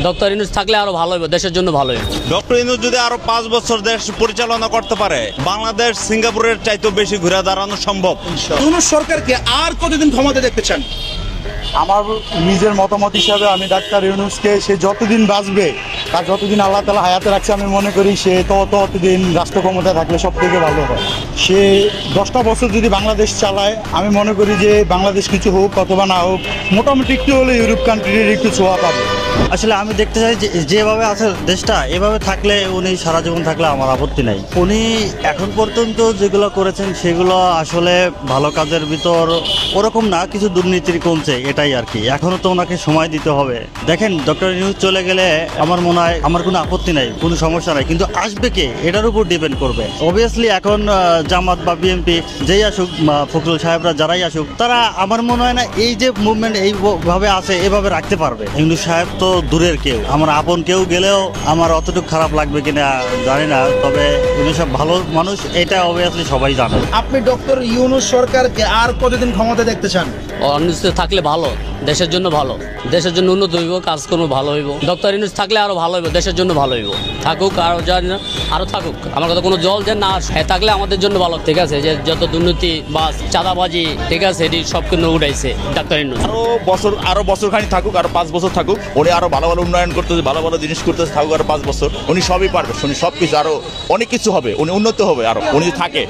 Doctor Yunus থাকলে আরো ভালো হবে, দেশের জন্য ভালো হবে। ডক্টর ইউনূস যদি আরো 5 বছর দেশ পরিচালনা করতে পারে, বাংলাদেশ সিঙ্গাপুরের চাইতে বেশি ঘুরে দাঁড়ানো সম্ভব। ইউনূস সরকারকে আর কতদিন ক্ষমতা দেখতে চান? আমার নিজের মতামত হিসাবে আমি ডাক্তার ইউনূসকে, সে যতদিন বাঁচবে, তার যতদিন আল্লাহ তাআলা হায়াতে রাখছে, আমি মনে করি সে ততদিন রাষ্ট্র ক্ষমতায় থাকলে সব থেকে ভালো হয়। সে 10টা বছর যদি বাংলাদেশ চালায়, আমি মনে করি যে বাংলাদেশ কিছু হোক অথবা না হোক, মোটামুটি একটু হলে ইউরোপ কান্ট্রির একটু ছোঁয়া পাবে। আসলে আমি দেখতে চাই যে যেভাবে আছে দেশটা, এভাবে থাকলে উনি সারা জীবন থাকলে আমার আপত্তি নাই। উনি এখন পর্যন্ত যেগুলো করেছেন সেগুলো আসলে ভালো কাজের ভিতর ওরকম না, কিছু দুর্নীতির কমছে, এটাই আর কি। এখনো তো ওনাকে সময় দিতে হবে। দেখেন, ডক্টর ইউনূস চলে গেলে আমার মনে হয় আমার কোনো আপত্তি নাই, কোনো সমস্যা নাই, কিন্তু আসবে কে এটার উপর ডিপেন্ড করবে। অবভিয়াসলি এখন জামাত বা বিএনপি যেই আসুক, ফখরুল সাহেবরা যারাই আসুক, তারা আমার মনে হয় না এই যে মুভমেন্ট এইভাবে আছে এভাবে রাখতে পারবে। ইউনূস সাহেব তো দূরের কেউ, আমার আপন কেউ গেলেও আমার অতটুকু খারাপ লাগবে কিনা জানি না, তবে ইউনূস সাহেব ভালো মানুষ, এটা অবভিয়াসলি সবাই জানে। আপনি ডক্টর ইউনূস সরকারকে আর কতদিন ক্ষমতা দেখতে চান? ইউনূস থাকলে ভালো, দেশের জন্য ভালো, দেশের জন্য উন্নত হইব, কাজকর্ম ভালো হইব। ডক্টর ইউনূস থাকলে আরো ভালো হইব, দেশের জন্য ভালো হইব। থাকুক আরো, জানি না আরো থাকুক, আমার কথা কোনো জল যে না থাকলে আমাদের জন্য ভালো। ঠিক আছে, যে যত দুর্নীতি বা চাঁদাবাজি, ঠিক আছে, এটি সব কিন্তু উঠাইছে ডক্টর ইউনূস। আরো বছর খানি থাকুক, আরো 5 বছর থাকুক, উনি আরো ভালো ভালো উন্নয়ন করতেছে, ভালো ভালো জিনিস করতেছে, থাকুক আরো 5 বছর। উনি সবই পারবে, উনি সবকিছু আরো অনেক কিছু হবে, উনি উন্নত হবে আরো, উনি যদি থাকে।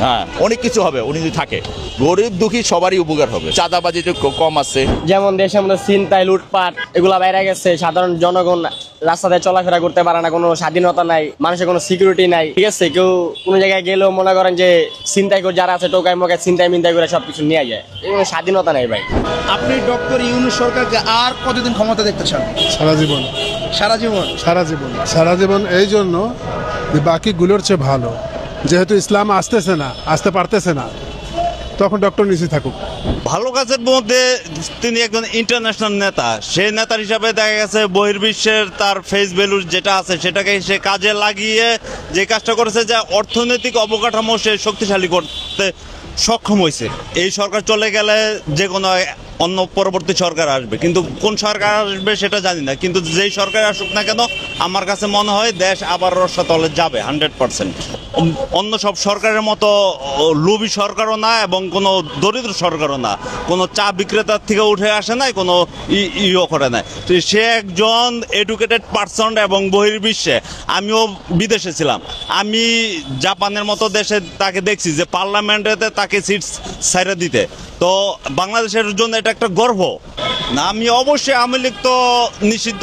হ্যাঁ, অনেক কিছু হবে উনি যদি থাকে। গরিব দুঃখী সবারই উপকার হবে, চাঁদাবাজি কম আছে। যেমন দেশের মধ্যে ছিনতাই, লুটপাট এগুলা বাইরে গেছে, সাধারণ জনগণ রাস্তাতে চলাফেরা করতে পারে না, কোনো স্বাধীনতা নাই, মানুষের কোনো সিকিউরিটি নাই। ঠিক আছে, কেউ কোনো জায়গায় গেলেও মনে করেন যে ছিনতাই করে যারা আছে টোকাই মোকায় ছিনতাই মিনতাই করে সবকিছু নিয়ে যায়, কোনো স্বাধীনতা নাই ভাই। আপনি ডক্টর ইউনূস সরকারকে আর কতদিন ক্ষমতা দেখতে চান? সারা জীবন। সারা জীবন? সারা জীবন, সারা জীবন। এই জন্য যে বাকিগুলোর চেয়ে ভালো, যেহেতু ইসলাম আসতে পারতেছে না, তখন ডক্টর ইউনূসই থাকুক। ভালো কাজের মধ্যে তিনি একজন ইন্টারন্যাশনাল নেতা, সেই নেতার হিসাবে দেখা গেছে বহির্বিশ্বের তার ফেস ভ্যালু যেটা আছে সেটাকে সে কাজে লাগিয়ে যে কাজটা করেছে, যে অর্থনৈতিক অবকাঠামো সে শক্তিশালী করতে সক্ষম হয়েছে। এই সরকার চলে গেলে যে কোনো অন্য পরবর্তী সরকার আসবে, কিন্তু কোন সরকার আসবে সেটা জানি না, কিন্তু যেই সরকার আসুক না কেন আমার কাছে মনে হয় দেশ আবার রসাতলে যাবে 100%। অন্য সব সরকারের মতো লোভী সরকারও না এবং কোনো দরিদ্র সরকারও না, কোনো চা বিক্রেতার থেকে উঠে আসে নাই, কোনো ইও করে নাই। সে একজন এডুকেটেড পারসন এবং বহির্বিশ্বে, আমিও বিদেশে ছিলাম, আমি জাপানের মতো দেশে তাকে দেখছি যে পার্লামেন্টেতে তাকে সিট ছাইড়া দিতে। তো বাংলাদেশের জন্য এটা একটা গর্ব না। আমি অবশ্যই আওয়ামী লীগ তো নিষিদ্ধ